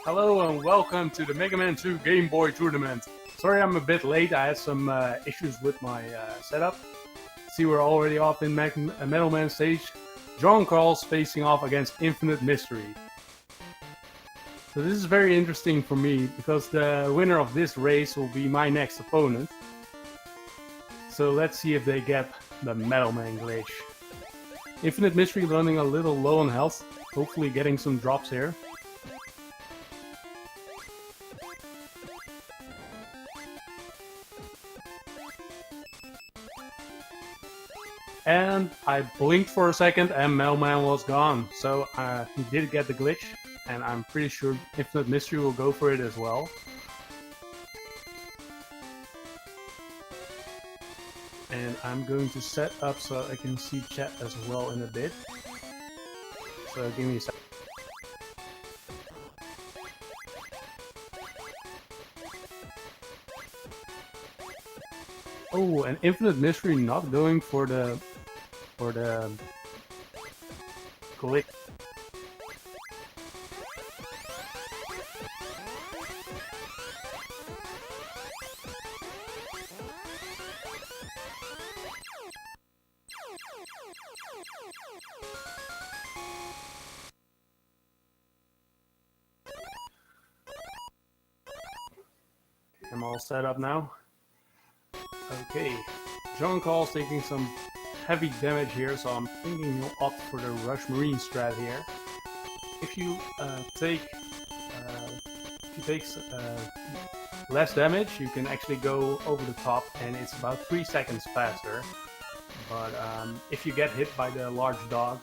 Hello and welcome to the Mega Man 2 Game Boy Tournament. Sorry I'm a bit late, I had some issues with my setup. See, we're already off in Metal Man stage. Johncarls facing off against Infinite Mystery. So this is very interesting for me because the winner of this race will be my next opponent. So let's see if they get the Metal Man glitch. Infinite Mystery running a little low on health, hopefully getting some drops here. And I blinked for a second and Metal Man was gone. So he did get the glitch, and I'm pretty sure Infinite Mystery will go for it as well. And I'm going to set up so I can see chat as well in a bit. So give me a second. Oh, and Infinite Mystery not going for the glitch. I'm all set up now. Okay, Johncarls taking some heavy damage here, so I'm thinking he'll opt for the Rush Marine strat here. If you take less damage, you can actually go over the top, and it's about 3 seconds faster. But if you get hit by the large dog,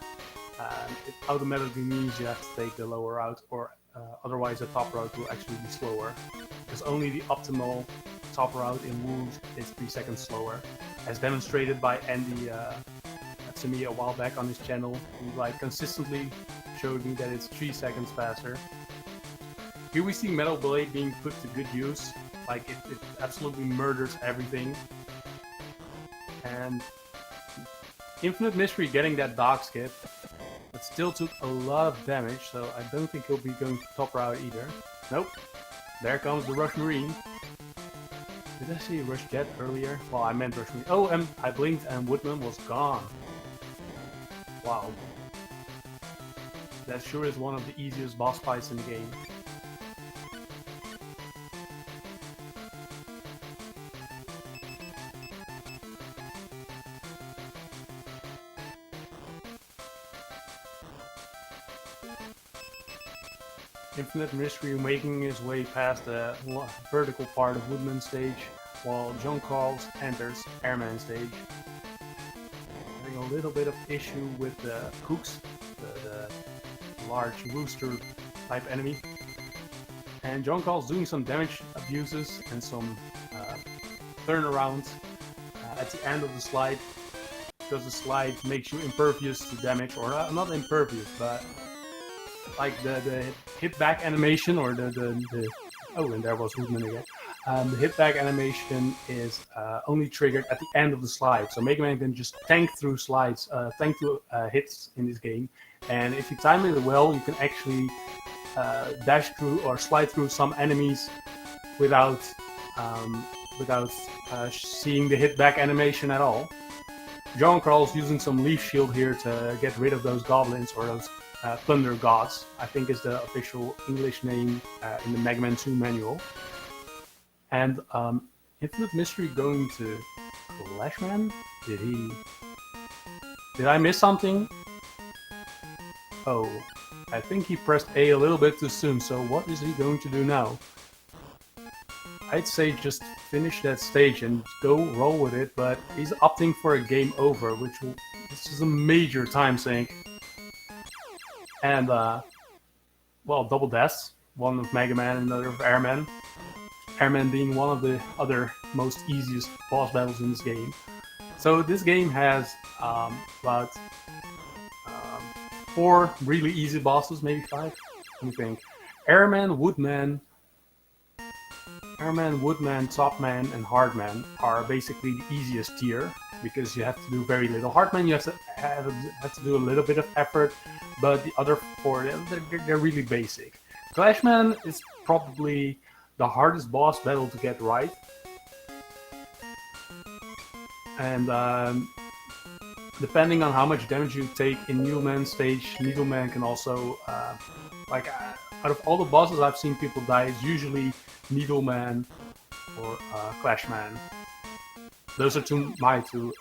it automatically means you have to take the lower route, or otherwise the top route will actually be slower. Because only the optimal top route in Woos is 3 seconds slower, as demonstrated by Andy to me a while back on his channel. He consistently showed me that it's 3 seconds faster. Here we see Metal Blade being put to good use. It absolutely murders everything. And Infinite Mystery getting that dog skip, but still took a lot of damage, so I don't think he'll be going to top route either. Nope. There comes the Rush Marine. Did I say Rush Jet earlier? Well, I meant Rush Marine. Oh, and I blinked and Woodman was gone. Wow. That sure is one of the easiest boss fights in the game. Infinite Mystery making his way past the vertical part of Woodman stage, while Johncarls enters Airman stage. Having a little bit of issue with the hooks, the large rooster type enemy. And Johncarls doing some damage abuses and some turnarounds at the end of the slide, because the slide makes you impervious to damage, or not impervious, but like the hit back animation, or oh, and there was Woodman again. The hit back animation is only triggered at the end of the slide, so Mega Man can just tank through slides, tank through hits in this game. And if you time it well, you can actually dash through or slide through some enemies without seeing the hit back animation at all. Johncarls using some leaf shield here to get rid of those goblins, or those Thunder Gods, I think is the official English name in the Mega Man 2 manual. And Infinite Mystery going to Flashman? Did I miss something? Oh, I think he pressed A a little bit too soon, so what is he going to do now? I'd say just finish that stage and go roll with it, but he's opting for a game over, this is a major time sink. And, well, double deaths. One of Mega Man and another of Airman. Airman being one of the other most easiest boss battles in this game. So this game has about 4 really easy bosses, maybe 5. Let me think. Airman, Woodman, Topman, and Hardman are basically the easiest tier, because you have to do very little. Hardman, you have to do a little bit of effort, but the other 4, they're really basic. Clashman is probably the hardest boss battle to get right. And depending on how much damage you take in Needleman stage, Needleman can also, out of all the bosses I've seen people die, it's usually Needleman or Clashman. Those are my two.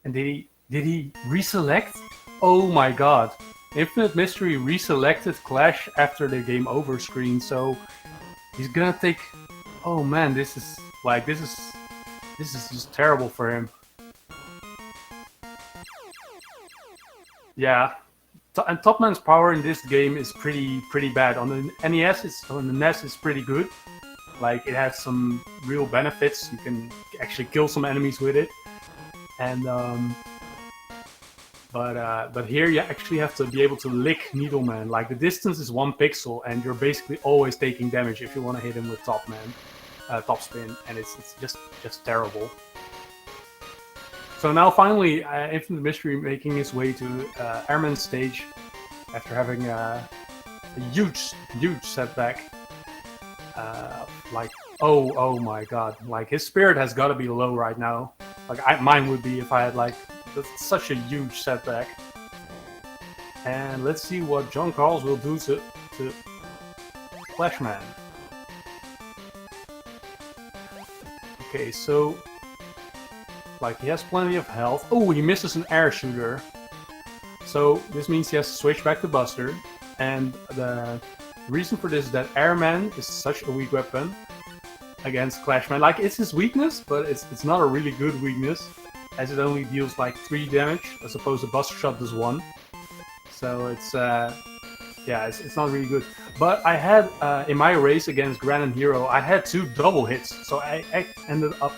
And did he reselect? Oh my god! Infinite Mystery reselected Clash after the game over screen, so he's gonna take. Oh man, this is just terrible for him. Yeah, and Topman's power in this game is pretty bad. On the NES, on the NES, it's pretty good. Like, it has some real benefits. You can actually kill some enemies with it, and but here you actually have to be able to lick Needleman. Like, the distance is 1 pixel, and you're basically always taking damage if you want to hit him with Topspin, and it's just terrible. So now finally, Infinite Mystery making his way to Airman stage after having a huge setback. Oh my god, like his spirit has got to be low right now. Like mine would be if I had that's such a huge setback. And let's see what Johncarls will do to Flashman. Okay, so he has plenty of health. Oh, he misses an air shooter. So this means he has to switch back to Buster. And the reason for this is that Airman is such a weak weapon against Clashman. Like, it's his weakness, but it's not a really good weakness, as it only deals 3 damage, as opposed to Buster Shot does 1. So it's not really good. But I had in my race against Gran and Hero, I had 2 double hits, so I ended up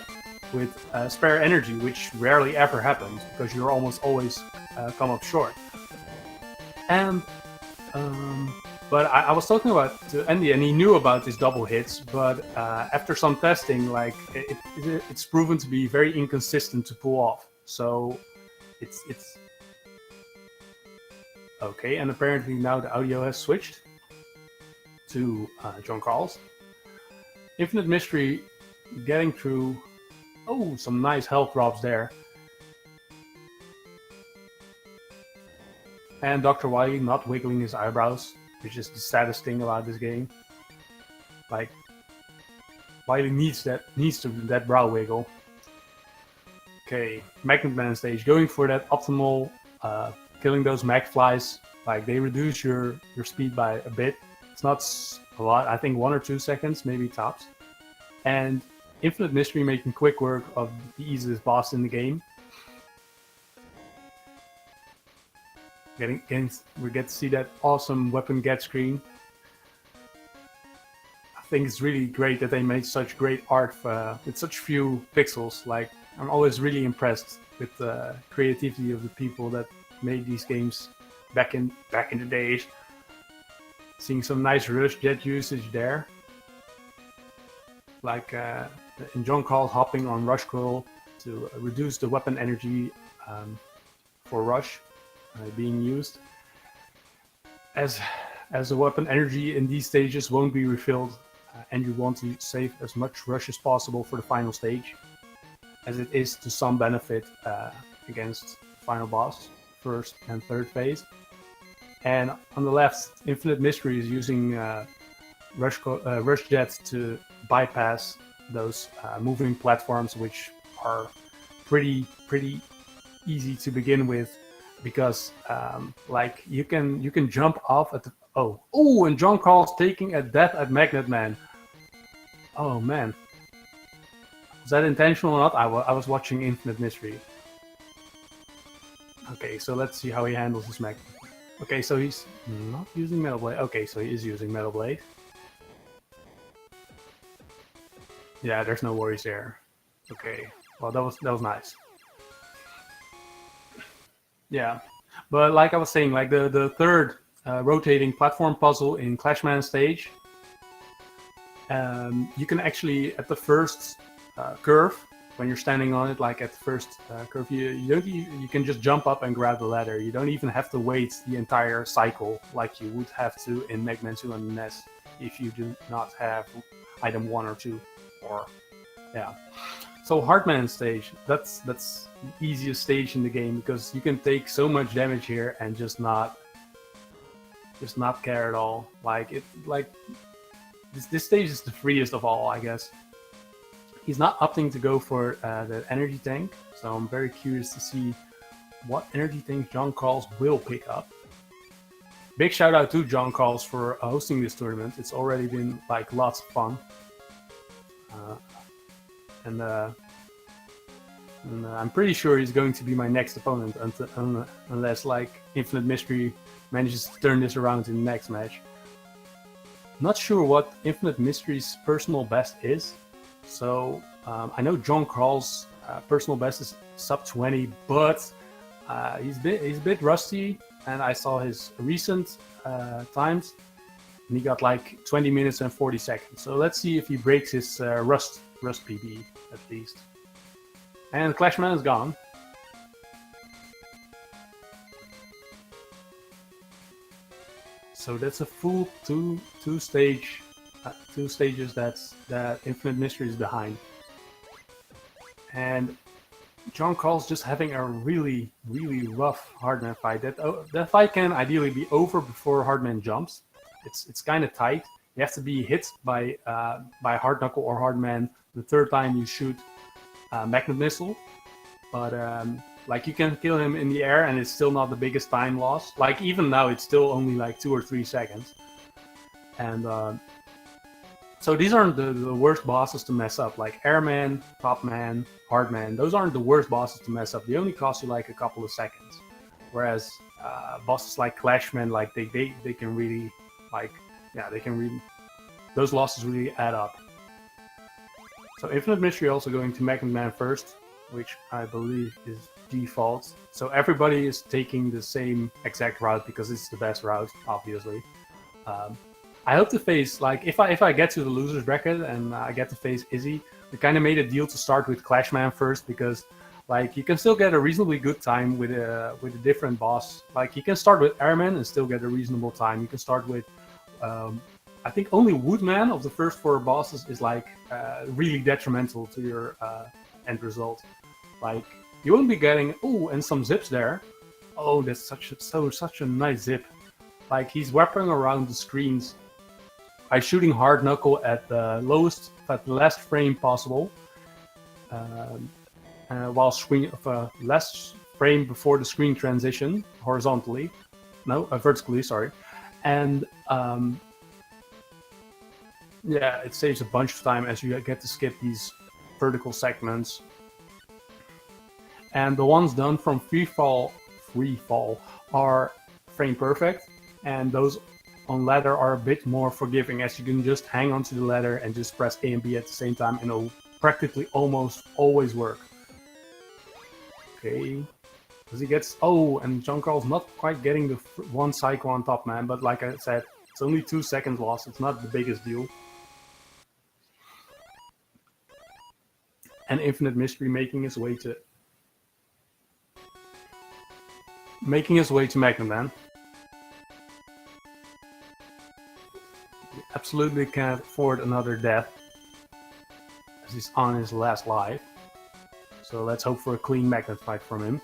with spare energy, which rarely ever happens because you're almost always come up short. And but I was talking to Andy, and he knew about these double hits, but after some testing, it's proven to be very inconsistent to pull off. So it's okay. And apparently now the audio has switched to Johncarls. Infinite Mystery getting through. Oh, some nice health drops there. And Dr. Wily not wiggling his eyebrows, which is the saddest thing about this game. Like, Wily needs that brow wiggle. Okay, Magnet Man stage, going for that optimal, killing those mag flies. Like, they reduce your speed by a bit. It's not a lot, I think 1 or 2 seconds, maybe tops. And Infinite Mystery making quick work of the easiest boss in the game. We get to see that awesome weapon get screen. I think it's really great that they made such great art with such few pixels. Like, I'm always really impressed with the creativity of the people that made these games back in the days. Seeing some nice rush jet usage there. Like in Johncarls hopping on Rush Coil to reduce the weapon energy for Rush being used. As the weapon energy in these stages won't be refilled, and you want to save as much Rush as possible for the final stage, as it is to some benefit against the final boss, first and third phase. And on the left, Infinite Mystery is using Rush Jet to bypass those moving platforms, which are pretty easy to begin with, because you can jump off at the and Johncarls taking a death at Magnet Man. Oh man, was that intentional or not? I was watching Infinite Mystery. Okay, so let's see how he handles his Magnet. Okay, so he's not using Metal Blade. Okay, so he is using Metal Blade. Yeah, there's no worries there. Okay, well that was nice. Yeah, but like I was saying, like the third rotating platform puzzle in Clashman stage, you can actually at the first curve when you're standing on it, like at the first curve, you can just jump up and grab the ladder. You don't even have to wait the entire cycle like you would have to in Mega Man 2 on the NES if you do not have item 1 or 2. Or yeah. So Hardman stage, that's the easiest stage in the game because you can take so much damage here and just not care at all. This stage is the freest of all, I guess. He's not opting to go for the energy tank, so I'm very curious to see what energy tank John Carls will pick up. Big shout out to John Carls for hosting this tournament. It's already been like lots of fun. And I'm pretty sure he's going to be my next opponent unless like Infinite Mystery manages to turn this around in the next match. Not sure what Infinite Mystery's personal best is, so I know John Carls' personal best is sub 20, but he's a bit rusty, and I saw his recent times, and he got like 20 minutes and 40 seconds. So let's see if he breaks his Rust PB at least. And Clashman is gone. So that's a full two stages that Infinite Mystery is behind. And John Carls just having a really rough Hardman fight. That fight can ideally be over before Hardman jumps. It's kind of tight. You have to be hit by Hard Knuckle or Hardman the third time you shoot Magnet Missile. But like you can kill him in the air and it's still not the biggest time loss. Like even now it's still only like 2 or 3 seconds. And so these aren't the worst bosses to mess up. Like Airman, Topman, Hardman, those aren't the worst bosses to mess up. They only cost you like a couple of seconds. Whereas bosses like Clashman, like they can really those losses really add up. So Infinite Mystery also going to Magnet Man first, which I believe is default. So everybody is taking the same exact route because it's the best route, obviously. I hope to face, like, if I get to the loser's bracket and I get to face Izzy, we kind of made a deal to start with Clashman first because, like, you can still get a reasonably good time with a different boss. Like, you can start with Airman and still get a reasonable time. You can start with, I think only Woodman of the first 4 bosses is, like, really detrimental to your end result. Like, you won't be getting, oh, and some zips there. Oh, that's such a nice zip. Like, he's wrapping around the screens by shooting Hard Knuckle at the last frame possible, while last frame before the screen transition horizontally, vertically, sorry, and yeah, it saves a bunch of time as you get to skip these vertical segments. And the ones done from free fall are frame perfect, and those on ladder are a bit more forgiving, as you can just hang onto the ladder and just press A and B at the same time, and it'll practically almost always work. Okay, because he gets, oh, and John Carls not quite getting the one cycle on top, man, but like I said, it's only 2 seconds loss, it's not the biggest deal. And Infinite Mystery making his way to Magnet Man. He absolutely can't afford another death, as he's on his last life. So let's hope for a clean Magnet fight from him.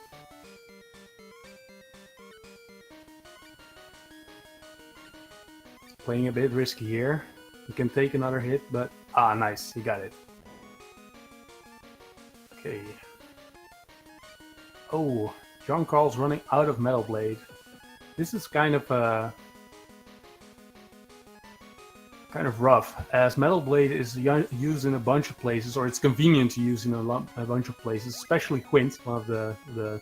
Playing a bit risky here. He can take another hit, but nice, he got it. Okay. Oh, John Carls running out of Metal Blade. This is kind of rough, as Metal Blade is used in a bunch of places, or it's convenient to use in a bunch of places, especially Quint, one of the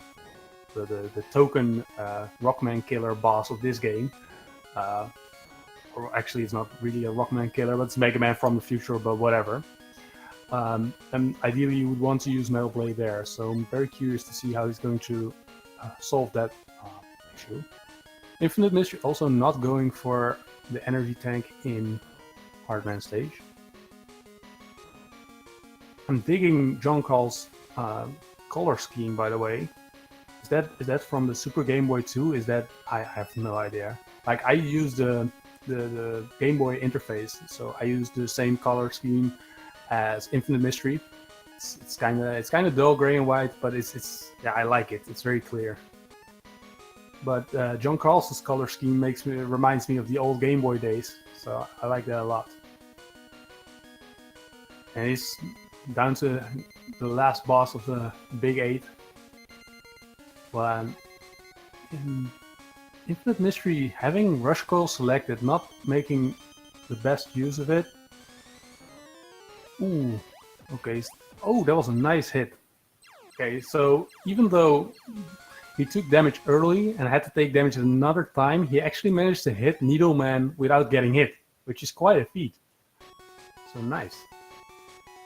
token Rockman killer boss of this game. Or actually, it's not really a Rockman killer, but it's Mega Man from the future, but whatever. And ideally, you would want to use Metal Blade there, so I'm very curious to see how he's going to solve that issue. Infinite Mystery also not going for the energy tank in Hardman stage. I'm digging John Carls' color scheme, by the way. Is that from the Super Game Boy 2? Is that I have no idea. Like I use the Game Boy interface, so I use the same color scheme as Infinite Mystery. It's kind of dull gray and white, but it's yeah, I like it. It's very clear. But John Carls' color scheme reminds me of the old Game Boy days, so I like that a lot. And he's down to the last boss of the Big 8. Well, in Infinite Mystery, having Rush Coil selected, not making the best use of it. Ooh, okay. Oh, that was a nice hit. Okay, so even though he took damage early and had to take damage another time, he actually managed to hit Needleman without getting hit, which is quite a feat. So nice.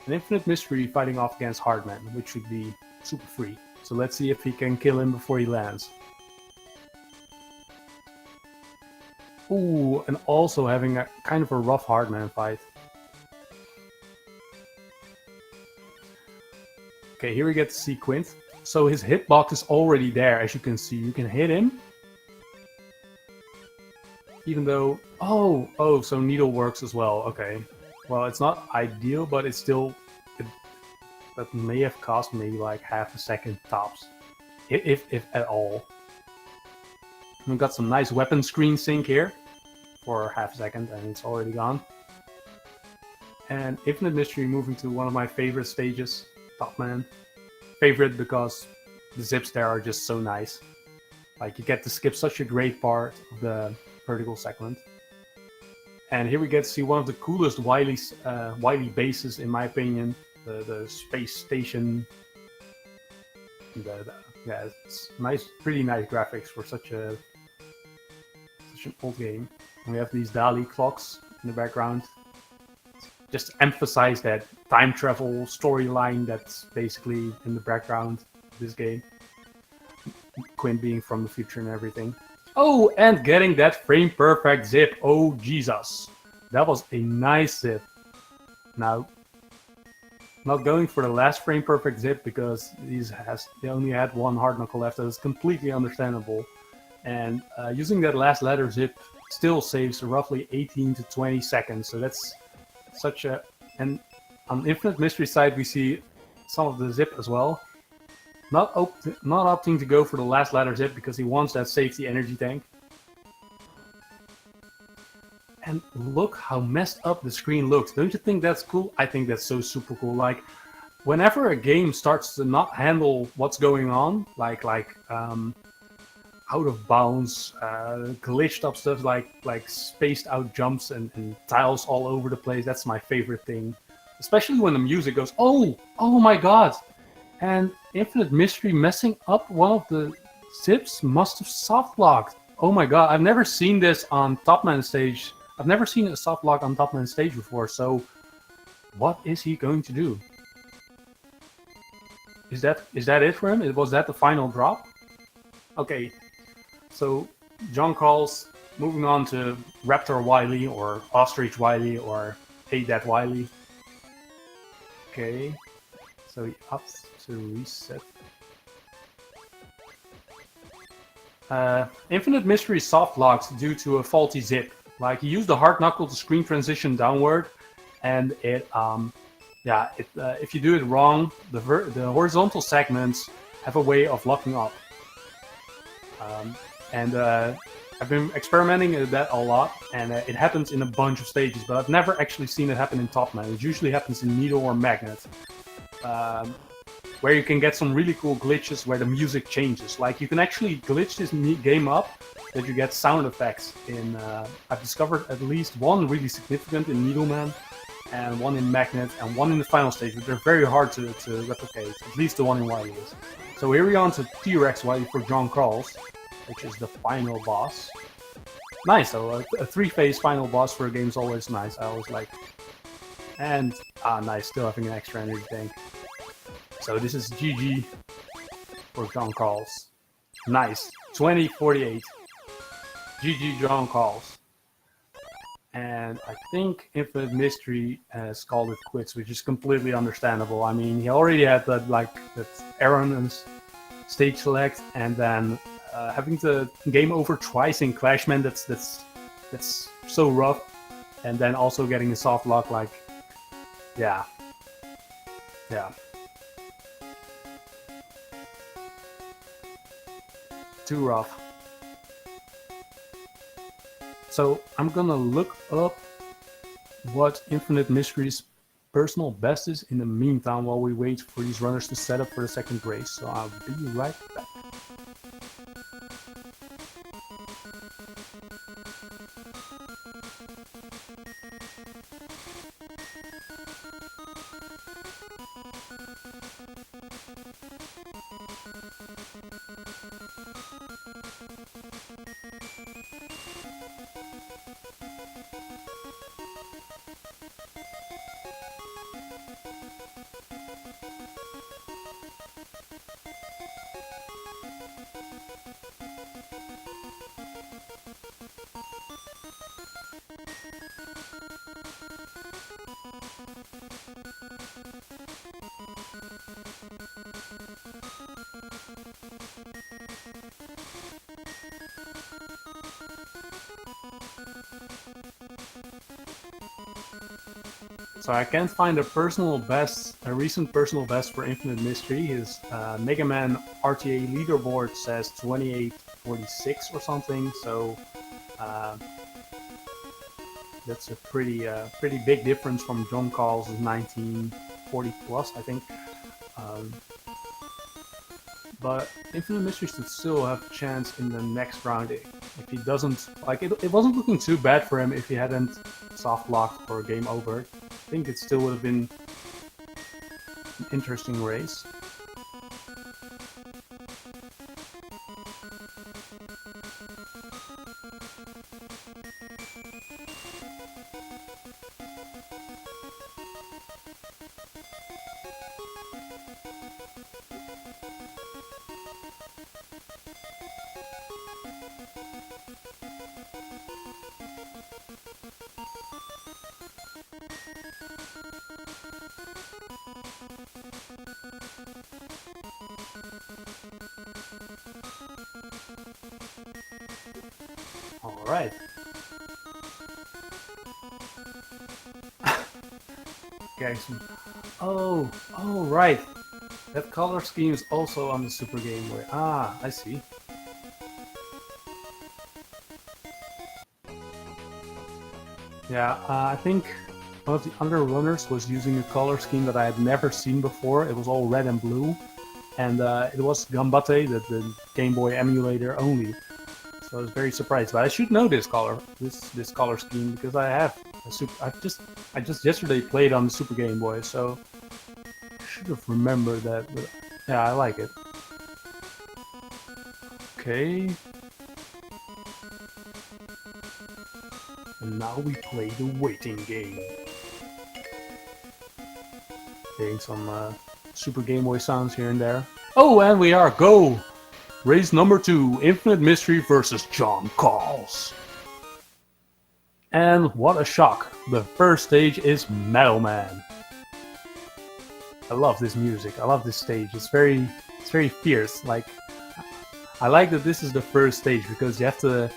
An Infinite Mystery fighting off against Hardman, which should be super free. So let's see if he can kill him before he lands. Ooh, and also having a kind of a rough Hardman fight. Okay, here we get to see Quint. So his hitbox is already there, as you can see. You can hit him. Even though... Oh, so Needle works as well. Okay. Well, it's not ideal, but it's still... That may have cost me like half a second tops. If at all. We've got some nice weapon screen sync here. For half a second, and it's already gone. And Infinite Mystery moving to one of my favorite stages. Top Man. Favorite because the zips there are just so nice. Like you get to skip such a great part of the vertical segment. And here we get to see one of the coolest Wily bases, in my opinion. The space station. Yeah, it's nice, pretty nice graphics for such an old game. And we have these Dali clocks in the background. Just to emphasize that time travel storyline that's basically in the background of this game. Quint being from the future and everything. Oh, and getting that frame perfect zip. Oh, Jesus. That was a nice zip. Now, not going for the last frame perfect zip because they only had one hard knuckle left. That is completely understandable. And using that last ladder zip still saves roughly 18 to 20 seconds. So that's such a... And on Infinite Mystery side, we see some of the zip as well. Not opting to go for the last ladder zip because he wants that safety energy tank. And look how messed up the screen looks. Don't you think that's cool? I think that's so super cool. Like, whenever a game starts to not handle what's going on, like out of bounds, glitched up stuff like spaced out jumps and tiles all over the place. That's my favorite thing. Especially when the music goes, oh my god! And Infinite Mystery messing up one of the zips must have soft locked. Oh my god, I've never seen this on Top Man stage. I've never seen a soft lock on Top Man stage before, so what is he going to do? Is that it for him? Was that the final drop? Okay. So, John Carls moving on to Raptor Wily, or Ostrich Wily, or Hey That Wily. Okay. So he ups to reset. Infinite Mystery soft locks due to a faulty zip. Like, he used the hard knuckle to screen transition downward, and it, if you do it wrong, the horizontal segments have a way of locking up. I've been experimenting with that a lot, and it happens in a bunch of stages, but I've never actually seen it happen in Top Man. It usually happens in Needle or Magnet, where you can get some really cool glitches where the music changes. Like, you can actually glitch this game up that you get sound effects in... I've discovered at least one really significant in Needleman, and one in Magnet, and one in the final stage, but they're very hard to replicate, at least the one in Wily is. So here we are on to T-Rex Wily for John Carls, which is the final boss. Nice though, a three-phase final boss for a game is always nice, I always like. And, nice, still having an extra energy tank. So this is GG for John Carls. Nice, 2048. GG John Carls. And I think Infinite Mystery has called it quits, which is completely understandable. I mean, he already had that Aaron and stage select, and then having to game over twice in Clashman, that's so rough. And then also getting a soft lock, like, yeah. Too rough. So I'm gonna look up what Infinite Mystery's personal best is in the meantime while we wait for these runners to set up for the second race. So I'll be right back. So I can't find a recent personal best for Infinite Mystery. His Mega Man RTA leaderboard says 2846 or something. So that's a pretty big difference from johncarls' 1940 plus, I think. But Infinite Mystery should still have a chance in the next round if he doesn't, like, it wasn't looking too bad for him if he hadn't soft locked for game over. I think it still would have been an interesting race. Alright. Okay, so, oh, right. That color scheme is also on the Super Game Boy. Ah, I see. Yeah, I think one of the other runners was using a color scheme that I had never seen before. It was all red and blue, and it was Gambate, the Game Boy emulator only. So I was very surprised. But I should know this color scheme because I have I just yesterday played on the Super Game Boy, so I should have remembered that. But yeah, I like it. Okay. And now we play the waiting game. Getting some Super Game Boy sounds here and there. Oh, and we are go! Race number 2, Infinite Mystery versus johncarls. And what a shock! The first stage is Metal Man. I love this music. I love this stage. It's very fierce. Like, I like that this is the first stage because you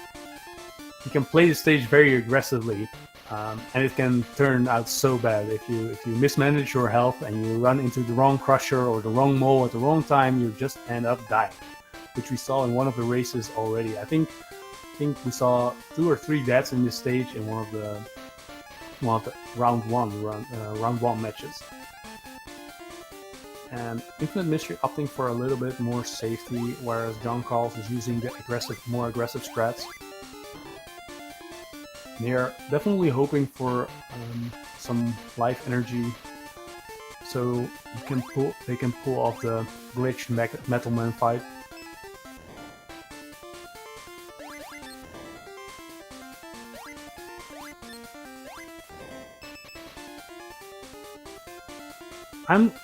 can play the stage very aggressively, and it can turn out so bad if you mismanage your health and you run into the wrong crusher or the wrong mole at the wrong time. You just end up dying, which we saw in one of the races already. I think we saw 2 or 3 deaths in this stage in one of the round one matches. And Infinite Mystery opting for a little bit more safety, whereas johncarls is using the more aggressive strats. They're definitely hoping for some life energy, so they can pull off the glitched Metal Man fight.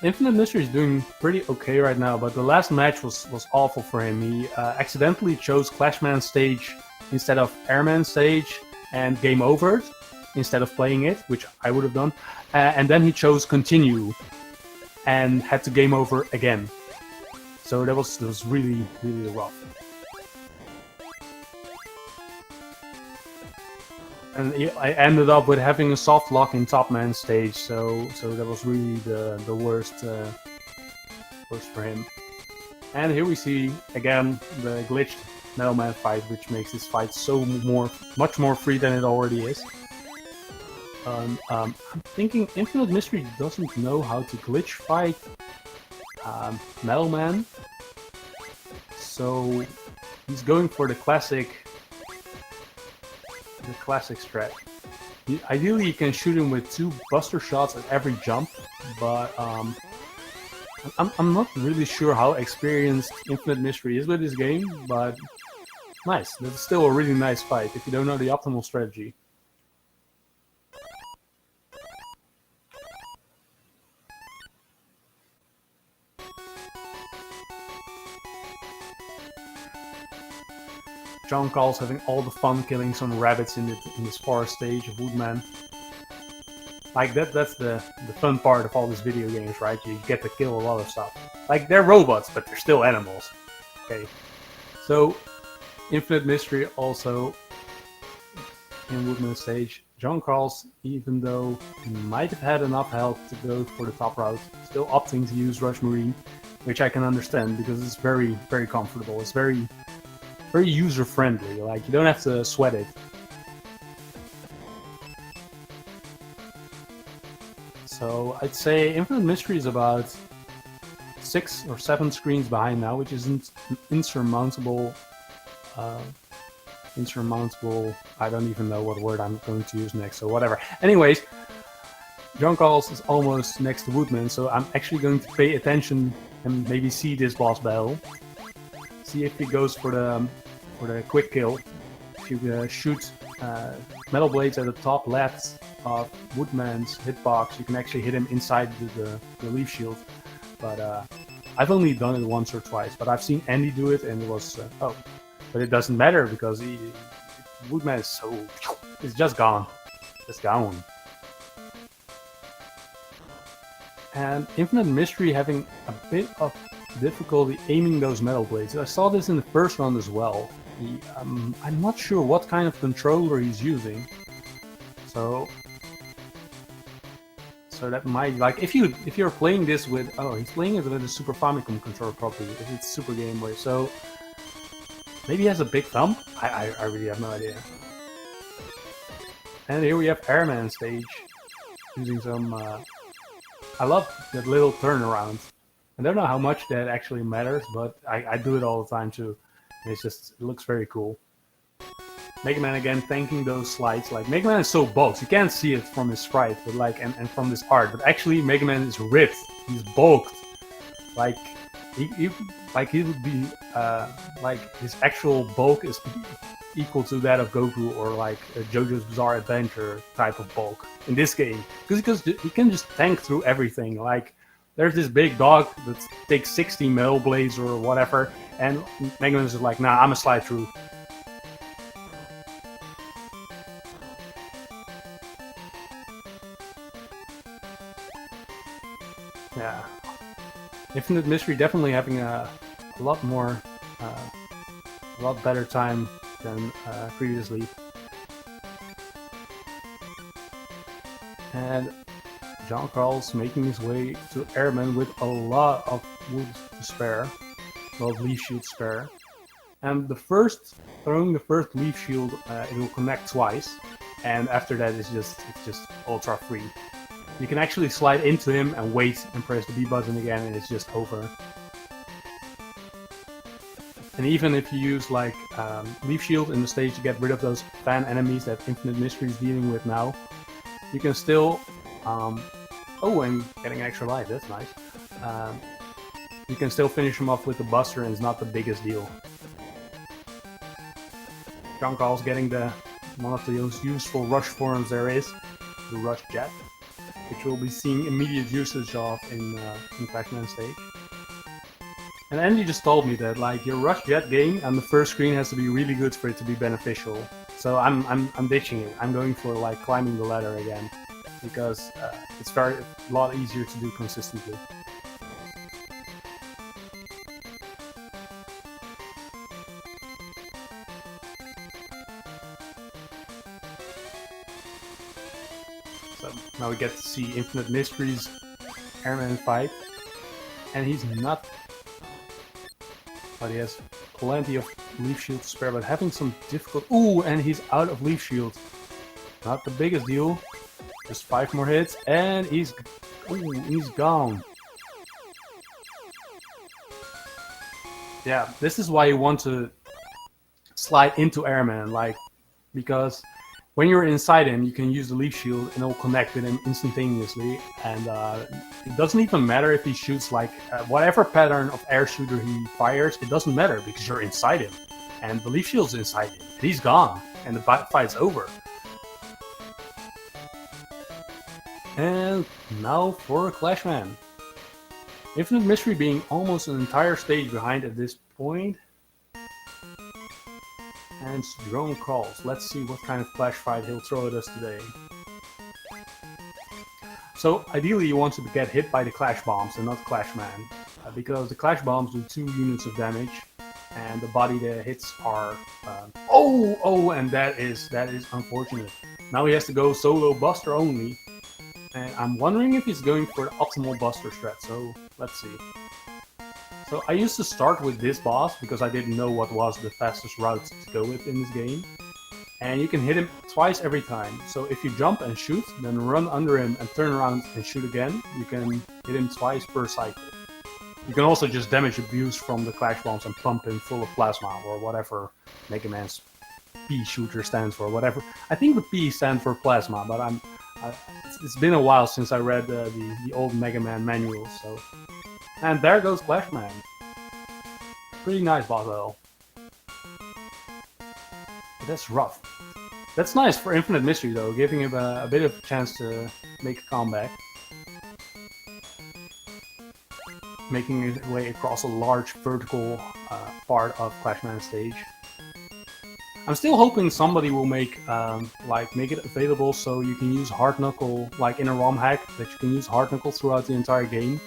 Infinite Mystery is doing pretty okay right now, but the last match was awful for him. He accidentally chose Clashman stage instead of Airman stage, and game over. instead of playing it, which I would have done. And then he chose continue and had to game over again. So that was really, really rough. And I ended up with having a soft lock in top man stage, so that was really the worst for him. And here we see again the glitched Metal Man fight, which makes this fight much more free than it already is. I'm thinking Infinite Mystery doesn't know how to glitch fight Metal Man, so he's going for the classic strat. Ideally, you can shoot him with 2 buster shots at every jump, but I'm not really sure how experienced Infinite Mystery is with this game, but nice. That's still a really nice fight if you don't know the optimal strategy. Johncarls having all the fun killing some rabbits in this forest stage of Woodman. Like that's the fun part of all these video games, right? You get to kill a lot of stuff. Like they're robots, but they're still animals. Okay. So Infinite Mystery also in Woodman stage. Johncarls, even though he might have had enough health to go for the top route, still opting to use Rush Marine, which I can understand because it's very, very comfortable. It's very user-friendly, like you don't have to sweat it. So I'd say Infinite Mystery is about 6 or 7 screens behind now, which isn't an insurmountable, I don't even know what word I'm going to use next, so whatever. Anyways, Johncarls is almost next to Woodman, so I'm actually going to pay attention and maybe see this boss battle. See if he goes for the quick kill. If you shoot metal blades at the top left of Woodman's hitbox, you can actually hit him inside the leaf shield. But I've only done it once or twice, but I've seen Andy do it, and it was but it doesn't matter because Woodman is it's just gone, And Infinite Mystery having a bit of difficulty aiming those metal blades. I saw this in the first round as well. I'm not sure what kind of controller he's using, so that might, like, if you're playing this with, he's playing it with a Super Famicom controller probably, if it's Super Game Boy, so maybe he has a big thumb? I really have no idea. And here we have Airman stage using some. I love that little turnaround. I don't know how much that actually matters, but I do it all the time too. And it looks very cool. Mega Man again thanking those slides. Like, Mega Man is so bulked, you can't see it from his sprite, but like, and from this art. But actually, Mega Man is ripped. He's bulked. Like, he would be like his actual bulk is equal to that of Goku or like a JoJo's Bizarre Adventure type of bulk in this game, because he can just tank through everything. Like, there's this big dog that takes 60 metal blades or whatever, and Mega Man is just like, nah, I'm a slide through. Yeah, Infinite Mystery definitely having a lot better time than previously. And Johncarls making his way to Airman with a lot of wood to spare, a lot of leaf shield spare. And throwing the first leaf shield, it will connect twice, and after that it's just ultra free. You can actually slide into him and wait and press the B button again, and it's just over. And even if you use like Leaf Shield in the stage to get rid of those fan enemies that Infinite Mystery is dealing with now, you can still... and getting extra life, that's nice. You can still finish him off with the Buster, and it's not the biggest deal. Johncarls getting one of the most useful rush forms there is, the Rush Jet, which we'll be seeing immediate usage of in Pac-Man stage. And Andy just told me that like your Rush Jet game on the first screen has to be really good for it to be beneficial. So I'm ditching it. I'm going for like climbing the ladder again, because it's a lot easier to do consistently. So now we get to see Infinite Mystery's Airman fight, and he's not, but he has plenty of leaf shield to spare, but having some difficult. Ooh, and he's out of leaf shield. Not the biggest deal. Just 5 more hits, and he's gone. Yeah, this is why you want to slide into Airman, like, because when you're inside him, you can use the leaf shield and it'll connect with him instantaneously. And it doesn't even matter if he shoots like whatever pattern of air shooter he fires. It doesn't matter because you're inside him, and the leaf shield's inside him. And he's gone, and the fight's over. And now for Clashman. Infinite Mystery being almost an entire stage behind at this point. And it's johncarls. Let's see what kind of clash fight he'll throw at us today. So ideally you want to get hit by the clash bombs and not Clashman, because the clash bombs do 2 units of damage, and the body that hits are and that is unfortunate. Now he has to go solo buster only, and I'm wondering if he's going for the optimal buster strat. So let's see. So I used to start with this boss because I didn't know what was the fastest route to go with in this game. And you can hit him twice every time. So if you jump and shoot, then run under him and turn around and shoot again, you can hit him twice per cycle. You can also just damage abuse from the clash bombs and pump him full of plasma, or whatever Mega Man's P shooter stands for. Whatever. I think the P stands for plasma, but it's been a while since I read the old Mega Man manuals. So. And there goes Clashman. Pretty nice boss battle. But that's rough. That's nice for Infinite Mystery though, giving him a bit of a chance to make a comeback. Making his way across a large vertical part of Clashman's stage. I'm still hoping somebody will make it available so you can use Hard Knuckle, like in a ROM hack, that you can use Hard Knuckle throughout the entire game.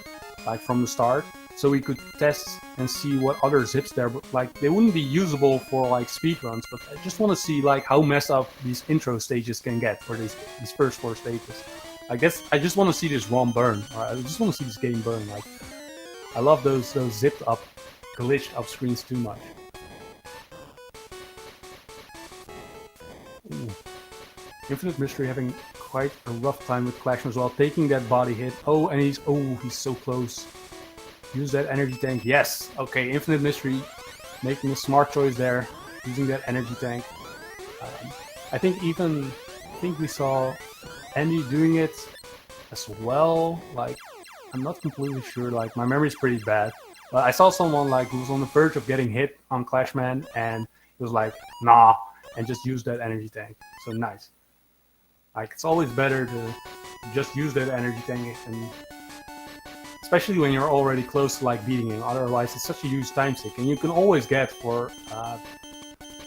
Like from the start, so we could test and see what other zips there, but like they wouldn't be usable for like speedruns. But I just want to see like how messed up these intro stages can get for these first 4 stages. I guess I just want to see this ROM burn. I just want to see this game burn. Like I love those zipped up, glitched up screens too much. Ooh. Infinite Mystery having quite a rough time with Clashman as well, taking that body hit. Oh, and he's so close. Use that energy tank. Yes. Okay, Infinite Mystery making a smart choice there, using that energy tank. I think we saw Andy doing it as well. Like, I'm not completely sure. Like, my memory's pretty bad, but I saw someone like who was on the verge of getting hit on Clashman, and he was like, nah, and just use that energy tank. So nice. Like, it's always better to just use that energy tank, and especially when you're already close to like beating him. Otherwise, it's such a huge time sink, and you can always get for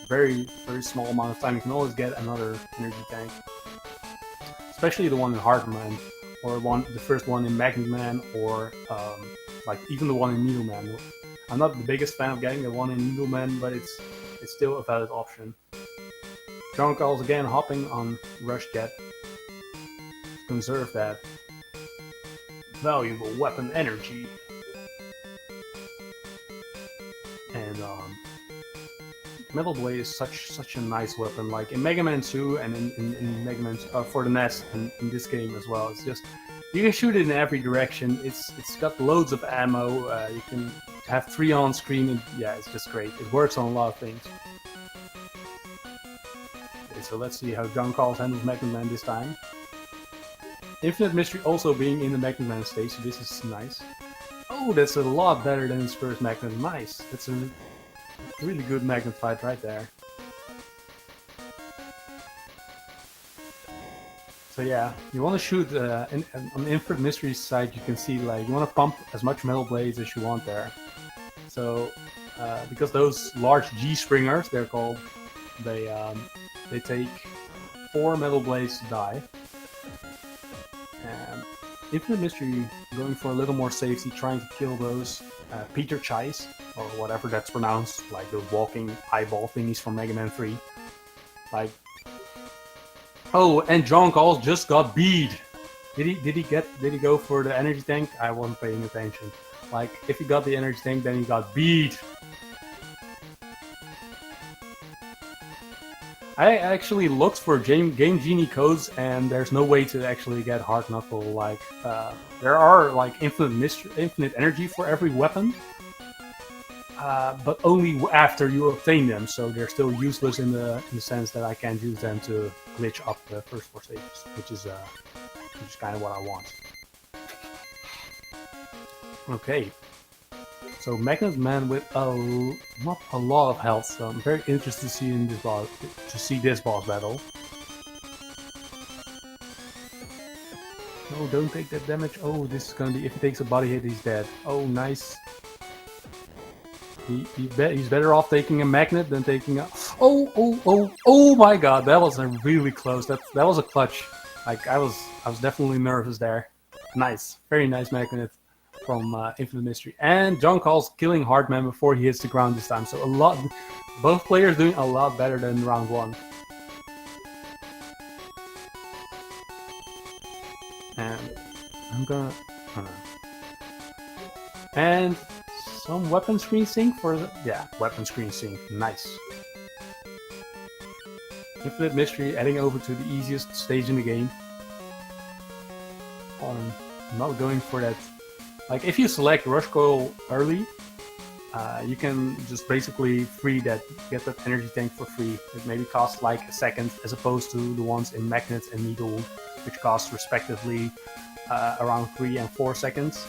very small amount of time. You can always get another energy tank, especially the one in Heartman, or the first one in Magnet Man, or like even the one in Needleman. I'm not the biggest fan of getting the one in Needleman, but it's still a valid option. johncarls again hopping on Rush Jet. Conserve that valuable weapon energy. And Metal Blade is such a nice weapon. Like in Mega Man 2 and in Mega Man for the NES and in this game as well. It's just you can shoot it in every direction. It's got loads of ammo. You can have 3 on screen. And, yeah, it's just great. It works on a lot of things. Okay, so let's see how johncarls handles Magnet Man this time. Infinite Mystery also being in the Magnet Man stage, so this is nice. Oh, that's a lot better than his first Magnet. Nice. That's a really good Magnet fight right there. So yeah, you want to shoot on the Infinite Mystery side. You can see like you want to pump as much Metal Blades as you want there. So because those large G springers, they're called, they take 4 metal blades to die. And Infinite Mystery going for a little more safety, trying to kill those Peter Chais, or whatever that's pronounced, like those walking eyeball thingies from Mega Man 3. Like, oh, and johncarls just got beat. Did he go for the energy tank? I wasn't paying attention. Like, if he got the energy tank, then he got beat. I actually looked for Game Genie codes, and there's no way to actually get Hard Knuckle. Like, there are like infinite energy for every weapon, but only after you obtain them. So they're still useless in the sense that I can't use them to glitch up the first 4 stages, which is kind of what I want. Okay. So Magnet Man with not a lot of health, so I'm very interested to see this boss battle. No, don't take that damage. Oh, this is gonna be, if he takes a body hit, he's dead. Oh, nice. He's better off taking a magnet than taking a. Oh my God, that was a really close. That was a clutch. Like I was definitely nervous there. Nice, very nice magnet from Infinite Mystery, and johncarls killing Hardman before he hits the ground this time. So both players doing a lot better than round 1. And I'm gonna, and some weapon screen sync for weapon screen sync. Nice. Infinite Mystery heading over to the easiest stage in the game. I'm not going for that. Like, if you select Rush Coil early, you can just basically get that energy tank for free. It maybe costs like a second, as opposed to the ones in Magnet and Needle, which cost respectively around 3 and 4 seconds.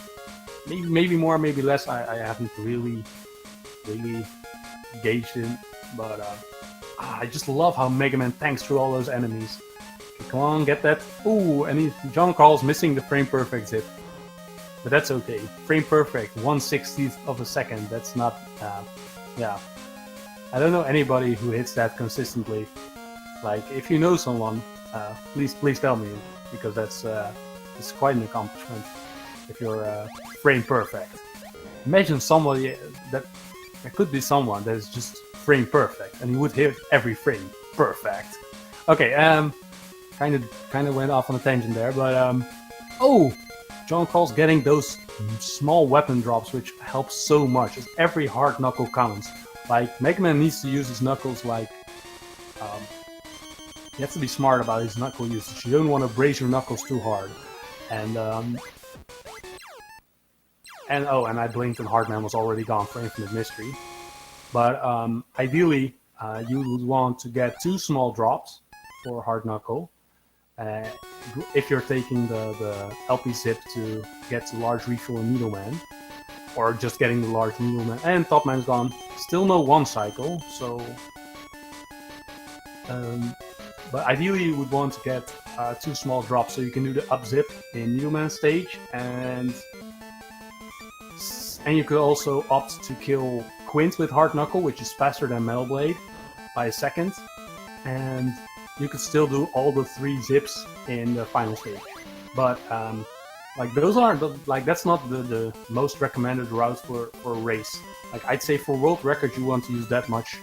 Maybe more, maybe less. I haven't really gauged it, but I just love how Mega Man tanks through all those enemies. Okay, come on, get that. Ooh, and johncarls missing the frame perfect zip. But that's okay. Frame perfect, 1/60th of a second. That's not, yeah. I don't know anybody who hits that consistently. Like, if you know someone, please tell me, because it's quite an accomplishment if you're frame perfect. Imagine somebody there could be someone that is just frame perfect, and he would hit every frame perfect. Okay, kind of went off on a tangent there, but oh. johncarls getting those small weapon drops, which helps so much, as every hard knuckle counts. Like, Mega Man needs to use his knuckles like... you have to be smart about his knuckle usage. You don't want to brace your knuckles too hard. And I blinked and Hardman was already gone for Infinite Mystery. But ideally, you would want to get 2 small drops for Hard Knuckle. If you're taking the LP zip to get the large refill in Needleman, or just getting the large Needleman, and Topman's gone. Still no 1 cycle, so... but ideally you would want to get 2 small drops, so you can do the up zip in Needleman stage, and you could also opt to kill Quint with Hard Knuckle, which is faster than Metal Blade by a second, and you could still do all the 3 zips in the final stage. But like, those aren't that's not the most recommended route for a race. Like, I'd say for world record you want to use that much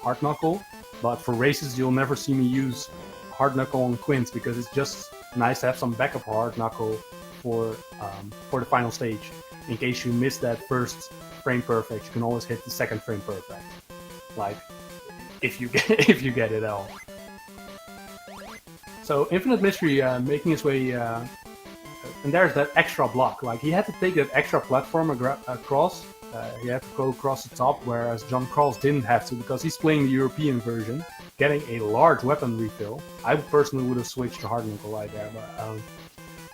Hard Knuckle, but for races you'll never see me use Hard Knuckle on Quint, because it's just nice to have some backup Hard Knuckle for the final stage. In case you miss that first frame perfect, you can always hit the second frame perfect. Like, if you get it all. So Infinite Mystery making his way, and there's that extra block. Like, he had to take that extra platform across. He had to go across the top, whereas johncarls didn't have to, because he's playing the European version, getting a large weapon refill. I personally would have switched to Hard Knuckle right there,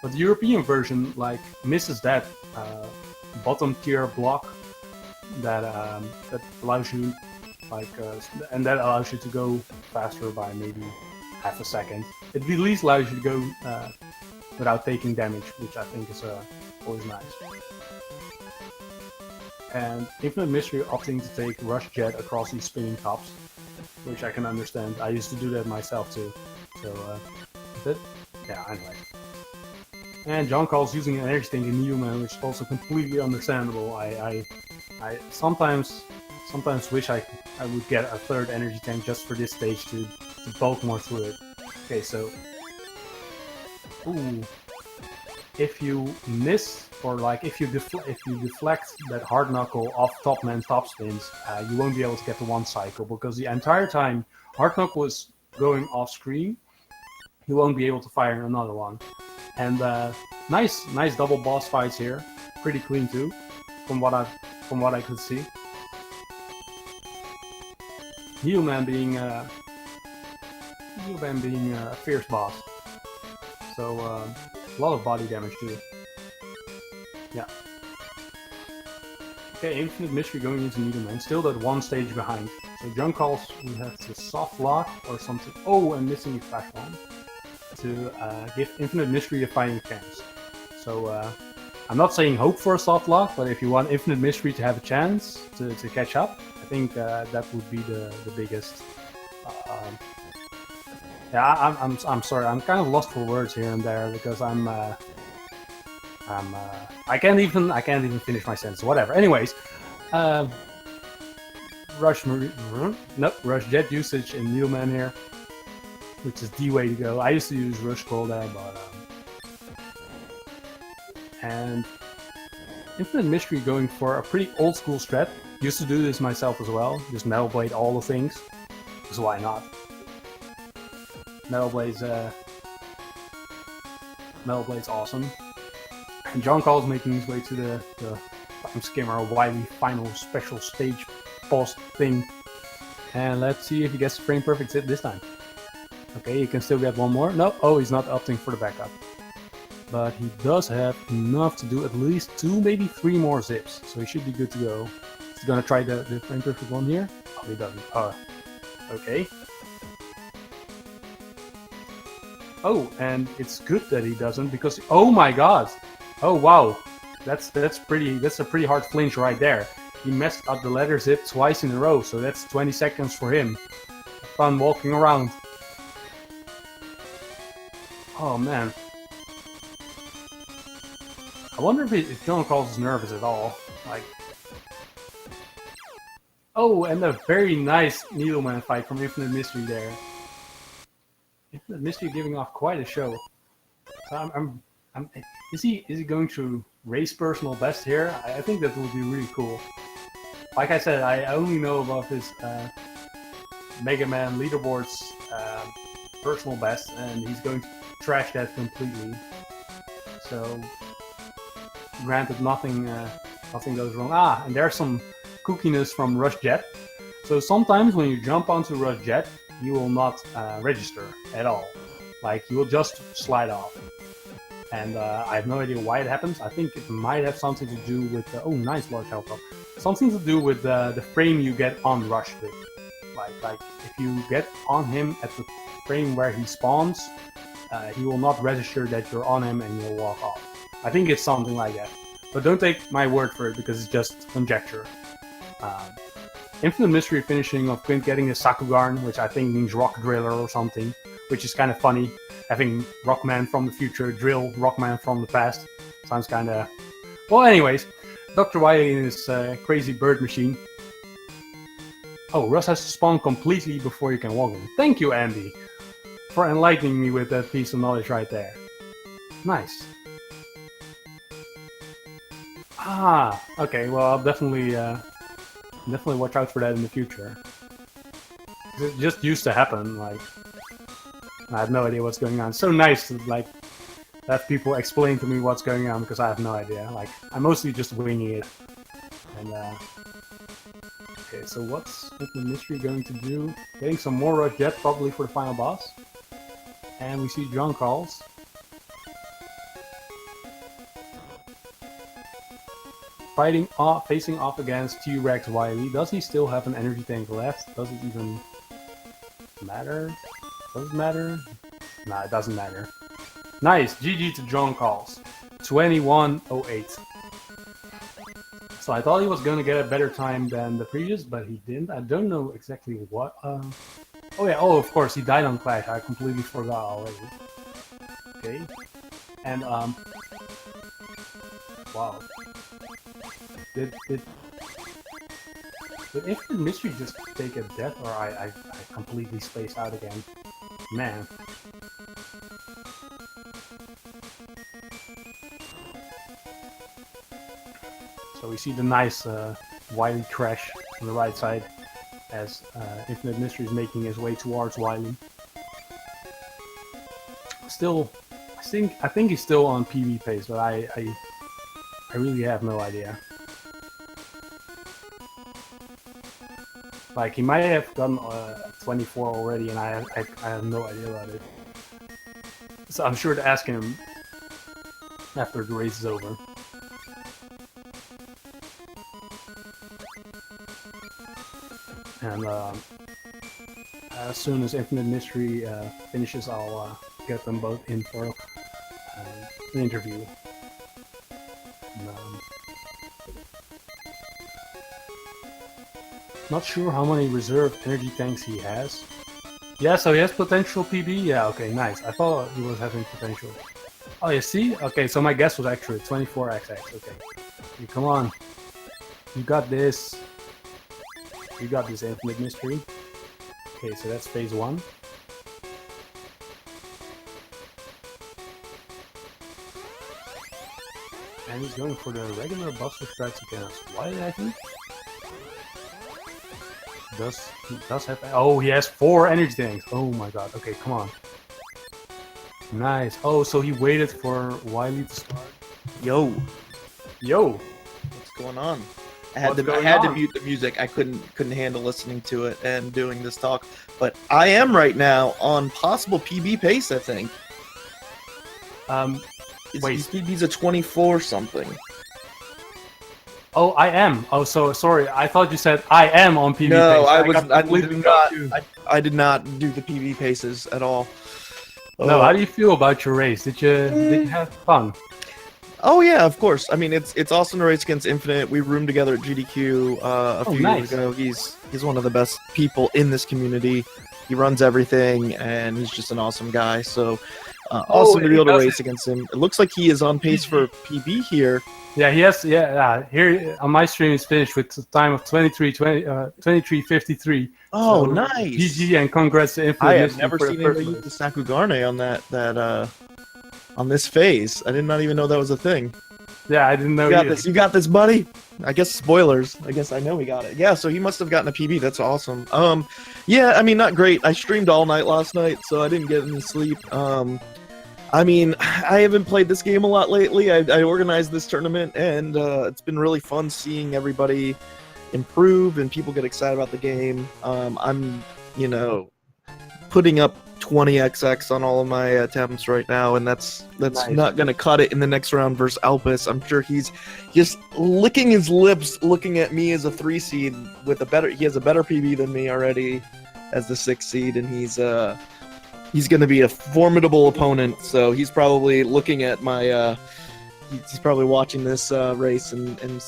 but the European version like misses that bottom tier block that allows you and that allows you to go faster by maybe half a second. It at least allows you to go without taking damage, which I think is always nice. And Infinite Mystery opting to take Rush Jet across these spinning tops. which I can understand. I used to do that myself too. So, but yeah, anyway. And johncarls using an energy tank in Newman, which is also completely understandable. I sometimes wish I would get a third energy tank just for this stage to bulk more through it. Okay, so ooh, if you miss or like if you deflect that hard knuckle off top man top spins, you won't be able to get the one cycle because the entire time hard knuckle is going off screen, you won't be able to fire another one. And nice double boss fights here, pretty clean too, from what I could see. Heelman being a fierce boss, so a lot of body damage too. Yeah. Okay, Infinite Mystery going into Needleman, still that one stage behind. So johncarls we have to soft lock or something. Oh, and missing a flash one to give Infinite Mystery a fighting chance. So I'm not saying hope for a soft lock, but if you want Infinite Mystery to have a chance to catch up, I think that would be the biggest. Yeah, I'm sorry, I'm kind of lost for words here and there because I can't even finish my sentence. Whatever. Anyways, rush jet usage in Needleman here, which is the way to go. I used to use rush scroll there, but and Infinite Mystery going for a pretty old school strat. Used to do this myself as well. Just Metal Blade all the things. So why not? Metal Blade's awesome. And johncarls making his way to the time skimmer Wily final special stage boss thing. And let's see if he gets frame perfect hit this time. Okay, he can still get one more. No, oh, he's not opting for the backup. But he does have enough to do at least 2, maybe 3 more zips. So he should be good to go. He's gonna try the frame perfect one here. Oh, he doesn't. Okay. Oh, and it's good that he doesn't because oh my god! Oh wow, that's a pretty hard flinch right there. He messed up the ladder zip twice in a row, so that's 20 seconds for him. Fun walking around. Oh man. I wonder if johncarls is nervous at all. Like. Oh, and a very nice Needleman fight from Infinite Mystery there. Infinite Mystery giving off quite a show. So is he going to race personal best here? I think that would be really cool. Like I said, I only know about his Mega Man leaderboards personal best, and he's going to trash that completely. So, granted, nothing goes wrong. Ah, and there's some kookiness from Rush Jet. So sometimes when you jump onto Rush Jet, you will not register at all. Like, you will just slide off. And I have no idea why it happens. I think it might have something to do with... oh, nice large health up. Something to do with the frame you get on Rush with. Like, if you get on him at the frame where he spawns, he will not register that you're on him and you'll walk off. I think it's something like that. But don't take my word for it because it's just conjecture. Infinite Mystery finishing of Quint getting his Sakugarn, which I think means Rock Driller or something, which is kind of funny. Having Rockman from the future drill Rockman from the past. Sounds kind of... Well, anyways, Dr. Wily in his crazy bird machine. Oh, Russ has to spawn completely before you can walk him. Thank you, Andy, for enlightening me with that piece of knowledge right there. Nice. Ah, okay, well, I'll definitely watch out for that in the future. It just used to happen, like... I have no idea what's going on. It's so nice to, like, have people explain to me what's going on, because I have no idea. Like, I'm mostly just winging it. And, okay, so what's Infinite Mystery going to do? Getting some more Rush Jet, probably for the final boss. And we see johncarls. Facing off against T-Rex Wily. Does he still have an energy tank left? Does it even matter? Does it matter? Nah, it doesn't matter. Nice! GG to johncarls. 21:08. So I thought he was going to get a better time than the previous, but he didn't. I don't know exactly what Oh yeah, oh of course, he died on Clash. I completely forgot already. Okay. And, wow. Did Infinite Mystery just take a death, or I completely spaced out again? Man. So we see the nice Wily crash on the right side as Infinite Mystery is making his way towards Wily. Still, I think he's still on PB pace, but I really have no idea. Like, he might have gotten 24 already, and I have no idea about it. So I'm sure to ask him after the race is over. And as soon as Infinite Mystery finishes, I'll get them both in for an interview. And, not sure how many reserve energy tanks he has. Yeah, so he has potential PB? Yeah, okay, nice. I thought he was having potential. Oh, you see? Okay, so my guess was accurate. 24XX, okay. Okay, come on. You got this. You got this, Infinite Mystery. Okay, so that's phase 1. And he's going for the regular Buster strats against Wily, I think. He does have... Oh, he has 4 energy tanks. Oh my god. Okay, come on. Nice. Oh, so he waited for Wily to start. Yo. What's going on? I had to mute the music. I couldn't handle listening to it and doing this talk. But I am right now on possible PB pace, I think. Wait. His PB's a 24 something. Oh, I am. Oh, so sorry. I thought you said I am on PB no, pace. I did not do the PB paces at all. No, how do you feel about your race? Did you have fun? Oh yeah, of course. I mean, it's awesome to race against Infinite. We roomed together at GDQ a few years ago. He's one of the best people in this community. He runs everything, and he's just an awesome guy. So awesome to be able to race against him. It looks like he is on pace for PB here. Yeah, he has. Yeah, here on my stream is finished with a time of 23:53. Oh, so, nice! GG and congrats to Infinite. I have never seen anybody use the Sakugarne on that on this phase. I did not even know that was a thing. Yeah, I didn't know. You got this, buddy. I guess spoilers. I guess I know he got it. Yeah, so he must have gotten a PB. That's awesome. Yeah, I mean, not great. I streamed all night last night, so I didn't get any sleep. I mean, I haven't played this game a lot lately. I organized this tournament, and it's been really fun seeing everybody improve and people get excited about the game. I'm, putting up 20XX on all of my attempts right now, and that's nice. Not going to cut it in the next round versus Alpus. I'm sure he's just licking his lips looking at me as a 3 seed with he has a better PB than me already as the 6 seed, and he's going to be a formidable opponent, so he's probably looking at my he's probably watching this race and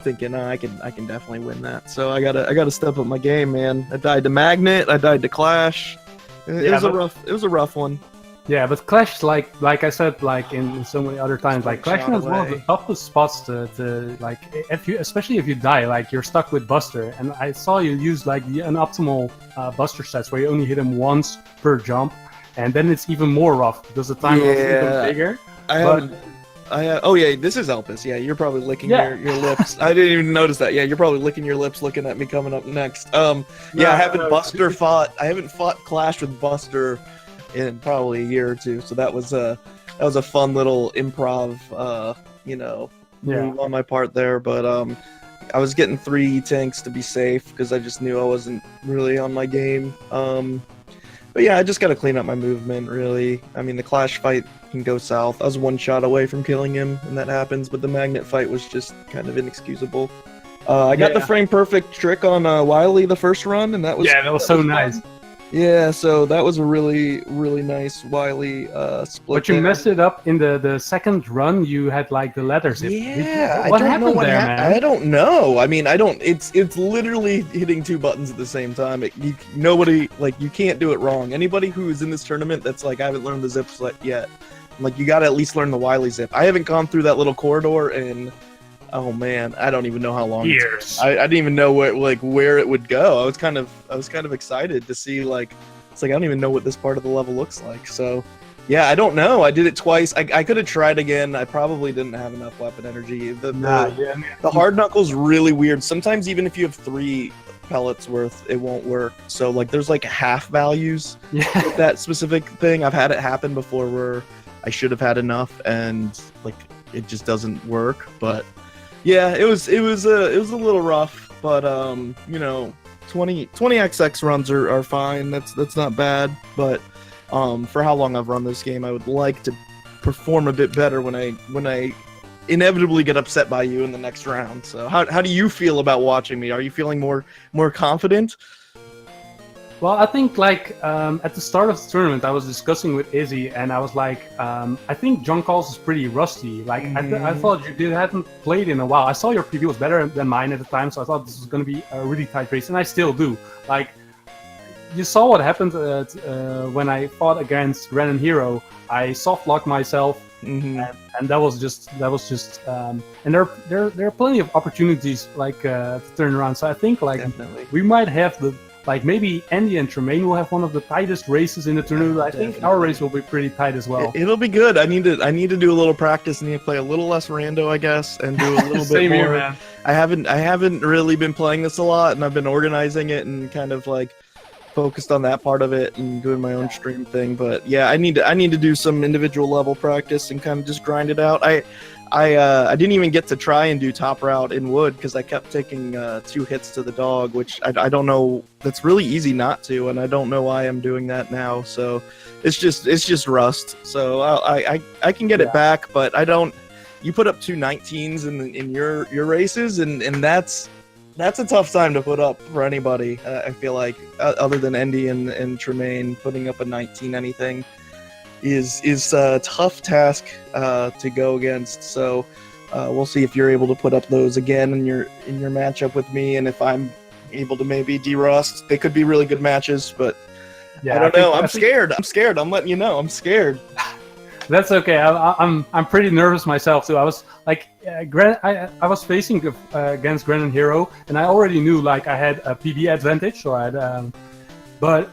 thinking, I can definitely win that. So I gotta step up my game, man. I died to Magnet, I died to Clash. It was a rough one. Yeah, but Clash, like I said, like in so many other times, like Clash is one of the toughest spots to like, especially if you die, like you're stuck with Buster. And I saw you use like the unoptimal Buster sets where you only hit him once per jump, and then it's even more rough because the time is even bigger. Oh yeah, this is Alpus. Yeah, you're probably licking your lips. I didn't even notice that. Yeah, you're probably licking your lips looking at me coming up next. I haven't fought Clash with Buster in probably a year or two. So that was a fun little improv move on my part there. But I was getting 3 tanks to be safe because I just knew I wasn't really on my game. But yeah, I just got to clean up my movement, really. I mean, the Clash fight can go south. I was 1 shot away from killing him, and that happens, but the Magnet fight was just kind of inexcusable. I got the frame perfect trick on Wily the first run, and that was so nice. Yeah, so that was a really, really nice Wily split. But you there. messed it up in the second run. You had like the leather zip. Yeah, What I don't know happened what there, I man? don't know. I mean, I don't. It's literally hitting two buttons at the same time. Nobody like you can't do it wrong. Anybody who is in this tournament that's like I haven't learned the zips yet. Like you got to at least learn the Wily zip. I haven't gone through that little corridor in. Oh man, I don't even know how long. Years. I didn't even know where it would go. I was kind of excited to see like it's like I don't even know what this part of the level looks like. So yeah, I don't know. I did it twice. I could have tried again. I probably didn't have enough weapon energy. The hard knuckles really weird. Sometimes even if you have 3 pellets worth, it won't work. So like there's like half values with that specific thing. I've had it happen before where I should have had enough and like it just doesn't work. But yeah, it was a little rough, but you know, 20xx runs are fine. That's not bad, but for how long I've run this game, I would like to perform a bit better when I inevitably get upset by you in the next round. So how do you feel about watching me? Are you feeling more confident? Well, I think like at the start of the tournament, I was discussing with Izzy, and I was like, I think johncarls is pretty rusty. Like I thought you hadn't played in a while. I saw your PV was better than mine at the time, so I thought this was going to be a really tight race, and I still do. Like you saw what happened when I fought against Renan Hero. I soft locked myself, and that was just. And there are plenty of opportunities like to turn around. So I think like Definitely. we might have the. Like maybe Andy and Tremaine will have one of the tightest races in the tournament. I think our race will be pretty tight as well. It'll be good. I need to do a little practice. I need to play a little less rando, I guess, and do a little bit more. Here, man. I haven't really been playing this a lot, and I've been organizing it and kind of like focused on that part of it and doing my own stream thing. But yeah, I need to do some individual level practice and kind of just grind it out. I didn't even get to try and do top route in wood because I kept taking 2 hits to the dog, which I don't know. That's really easy not to, and I don't know why I'm doing that now. So it's just rust. So I can get it back, but I don't. You put up 2 19s in your races, and that's a tough time to put up for anybody. I feel like other than Andy and Tremaine, putting up a 19 anything is a tough task to go against. So we'll see if you're able to put up those again in your matchup with me, and if I'm able to maybe de-rust. They could be really good matches, but yeah, I don't know. I'm scared. I'm letting you know. I'm scared. That's okay. I'm pretty nervous myself too. I was like, I was facing against Grenan Hero, and I already knew like I had a PB advantage, so I had, but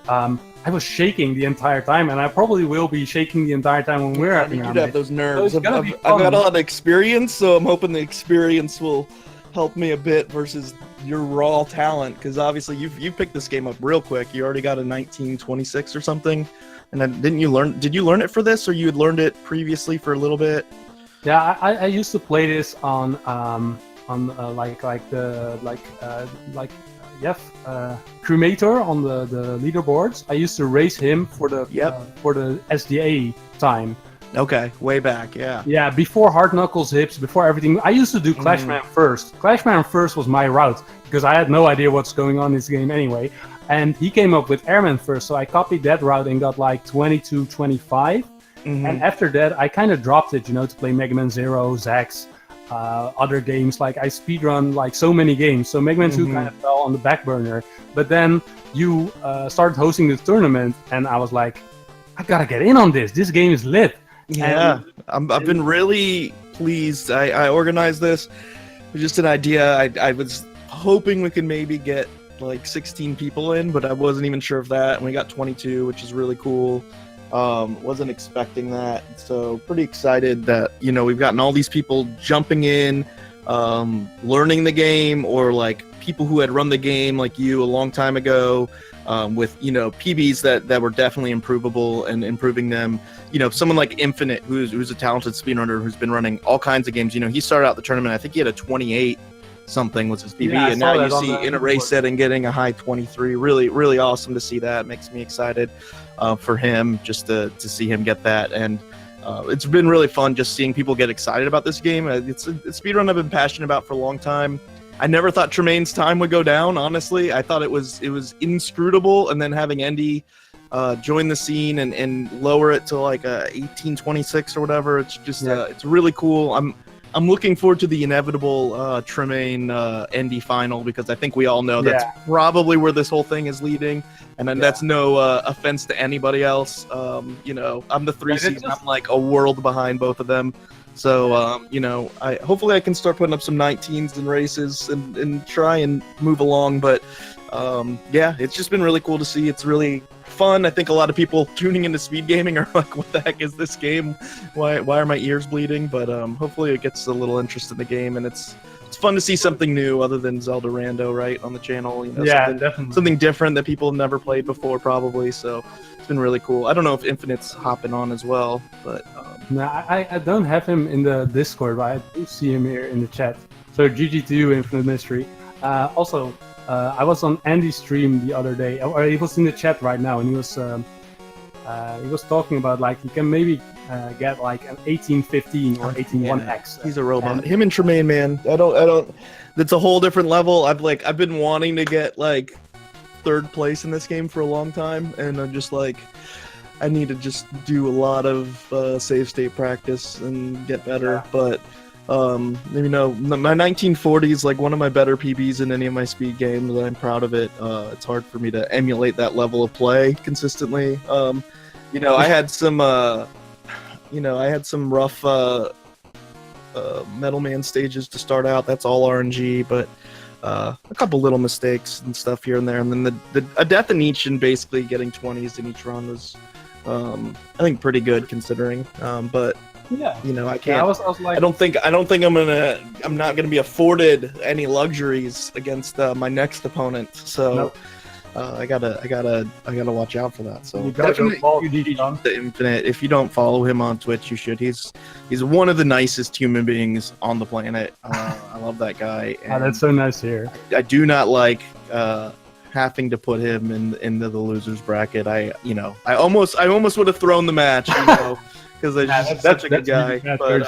I was shaking the entire time, and I probably will be shaking the entire time when we're having. You'd have those nerves. I've got a lot of experience, so I'm hoping the experience will help me a bit versus your raw talent, because obviously you picked this game up real quick. You already got a 1926 or something, and then did you learn it for this, or you had learned it previously for a little bit? Yeah, I used to play this on Cremator on the leaderboards. I used to race him for the SDA time. Okay, way back, yeah. Yeah, before Hard Knuckles Hips, before everything. I used to do Clashman first. Clashman first was my route, because I had no idea what's going on in this game anyway. And he came up with Airman first, so I copied that route and got like 22, 25. And after that, I kind of dropped it, to play Mega Man Zero, Zax, other games. Like I speedrun like so many games, so Mega Man 2 kind of fell on the back burner. But then you started hosting the tournament, and I was like, I gotta get in on this. This game is lit. Yeah, I've been really pleased. I organized this. It was just an idea. I was hoping we could maybe get like 16 people in, but I wasn't even sure of that. And we got 22, which is really cool. Wasn't expecting that. So pretty excited that, we've gotten all these people jumping in, learning the game, or like people who had run the game like you a long time ago, with, PBs that were definitely improvable and improving them. Someone like Infinite, who's a talented speedrunner who's been running all kinds of games. He started out the tournament, I think he had a 28 something was his PB, and now you see in a race setting getting a high 23. Really, really awesome to see that. Makes me excited for him, just to see him get that. And it's been really fun just seeing people get excited about this game. It's a speedrun I've been passionate about for a long time. I never thought Tremaine's time would go down. Honestly, I thought it was inscrutable, and then having Endy join the scene and lower it to like 1826 or whatever. It's just it's really cool. I'm looking forward to the inevitable Tremaine Endy final, because I think we all know that's probably where this whole thing is leading. And then that's no offense to anybody else. You know, I'm the 3 seed. I'm like a world behind both of them. So, you know, hopefully I can start putting up some 19s in races and try and move along. But yeah, it's just been really cool to see. It's really fun. I think a lot of people tuning into speed gaming are like, what the heck is this game? Why are my ears bleeding? But hopefully it gets a little interest in the game, and it's fun to see something new other than Zelda Rando, right, on the channel. You know, definitely. Something different that people have never played before, probably. So it's been really cool. I don't know if Infinite's hopping on as well, but no, I don't have him in the Discord, but I do see him here in the chat. So GG to you, Infinite Mystery. Also, I was on Andy's stream the other day, or he was in the chat right now, and he was talking about like you can maybe get like an 1815 or 181X. He's a robot. Him and Tremaine, man. I don't. That's a whole different level. I've been wanting to get like 3rd place in this game for a long time, and I'm just like, I need to just do a lot of save state practice and get better. But you know, my 1940 is like one of my better PBs in any of my speed games, and I'm proud of it. It's hard for me to emulate that level of play consistently. You know, I had some rough Metal Man stages to start out. That's all RNG, but a couple little mistakes and stuff here and there, and then a death in each and basically getting 20s in each run was, I think, pretty good considering. But yeah, you know, I can't. I was like, I don't think I'm not gonna be afforded any luxuries against my next opponent. So. Nope. I gotta watch out for that. So you definitely follow the Infinite. If you don't follow him on Twitch, you should. He's one of the nicest human beings on the planet. I love that guy. And that's so nice to hear. I do not like having to put him into the losers bracket. I almost would have thrown the match, you know, because that's such a good guy. But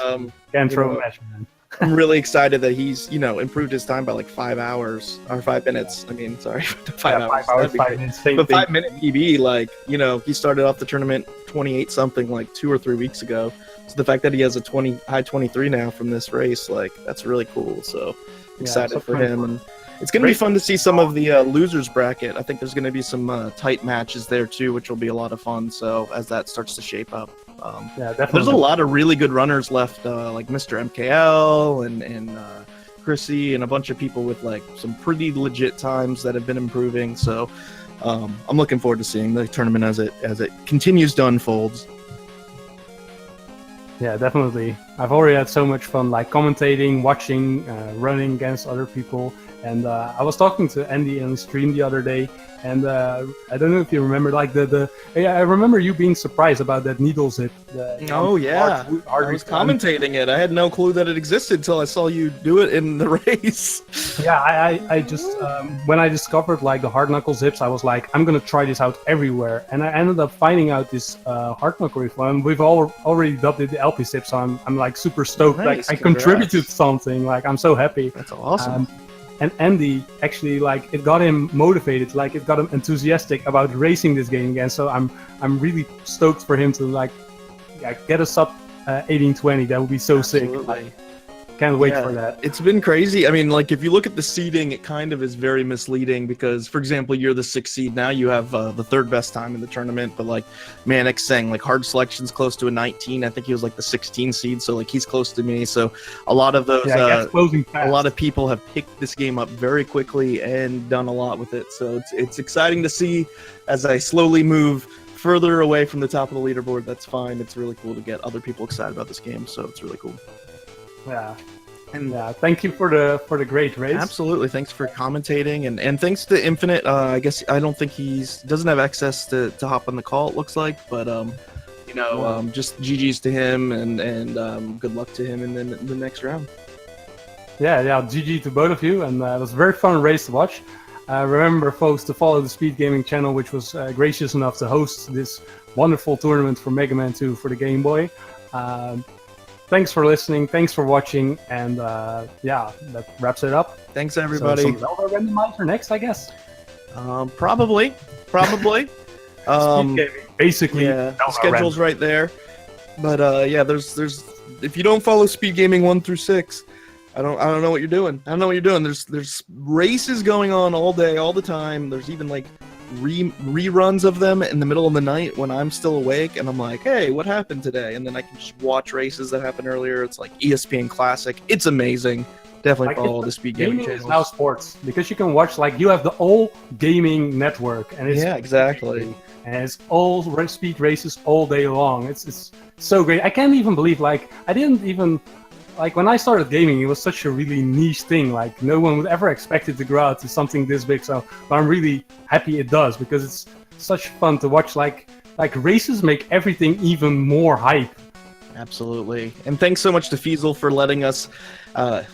can't throw a match, man. I'm really excited that he's, you know, improved his time by like 5 hours or 5 minutes. I mean, sorry, 5 hours. 5 hours, 5 minutes. But 5-minute PB, like, you know, he started off the tournament 28 something like 2 or 3 weeks ago. So the fact that he has a high 23 now from this race, like, that's really cool. So excited for him. And it's going to be fun to see some of the losers bracket. I think there's going to be some tight matches there too, which will be a lot of fun. So as that starts to shape up. Definitely. There's a lot of really good runners left, like Mr. MKL and Chrissy and a bunch of people with like some pretty legit times that have been improving. So I'm looking forward to seeing the tournament as it continues to unfold. Yeah, definitely. I've already had so much fun, like commentating, watching, running against other people. And I was talking to Andy on the stream the other day, and I don't know if you remember, like I remember you being surprised about that needle zip. Oh yeah, I was commentating it. I had no clue that it existed until I saw you do it in the race. Yeah, I just when I discovered like the hard knuckle zips, I was like, I'm gonna try this out everywhere, and I ended up finding out this hard knuckle one. We've already dubbed it the LP zip, so I'm like super stoked. Nice, like I contributed something. Like I'm so happy. That's awesome. And Andy actually, like, it got him motivated, like it got him enthusiastic about racing this game again. So I'm really stoked for him to like get us up 1820. That would be so Absolutely. sick. Like, can't wait for that. It's been crazy. I mean, like, if you look at the seeding, it kind of is very misleading because, for example, you're the 6th seed. Now you have the 3rd best time in the tournament, but like Manic's saying, like, hard selection's close to a 19. I think he was like the 16 seed, so like he's close to me. So a lot of those, a lot of people have picked this game up very quickly and done a lot with it. So it's exciting to see as I slowly move further away from the top of the leaderboard. That's fine. It's really cool to get other people excited about this game. So it's really cool. Yeah. And thank you for the great race. Absolutely, thanks for commentating, and thanks to Infinite. I guess I don't think doesn't have access to hop on the call. It looks like, but you know, just GGs to him, and good luck to him in the next round. Yeah, GG to both of you, and it was a very fun race to watch. Remember, folks, to follow the Speed Gaming channel, which was gracious enough to host this wonderful tournament for Mega Man 2 for the Game Boy. thanks for listening, thanks for watching, and yeah, that wraps it up. Thanks, So everybody. some Zelda randomizer next, I guess. Probably. Speed gaming, basically. Yeah, the Zelda schedule's right there. But yeah, there's if you don't follow Speed Gaming 1 through 6, I don't know what you're doing. I don't know what you're doing. There's races going on all day, all the time. There's even like reruns of them in the middle of the night when I'm still awake, and I'm like, hey, what happened today? And then I can just watch races that happened earlier. It's like ESPN Classic. It's amazing. Definitely Like, follow the Speed Gaming Gaming is channels. now sports because you can watch, like, you have the all gaming network, and it's Yeah, exactly. and it's all speed races all day long. It's so great. I can't even believe, like, I didn't even, like, when I started gaming, it was such a really niche thing. Like, no one would ever expect it to grow out to something this big. So, but I'm really happy it does, because it's such fun to watch. Like races make everything even more hype. Absolutely. And thanks so much to Feasel for letting us,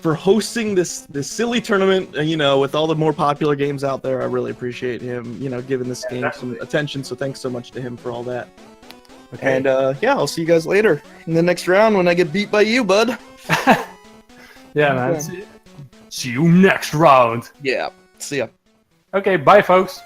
for hosting this silly tournament, with all the more popular games out there. I really appreciate him, giving this game some attention. So thanks so much to him for all that. Okay. And yeah, I'll see you guys later in the next round when I get beat by you, bud. Yeah, man. See you next round. Yeah. See ya. Okay, bye, folks.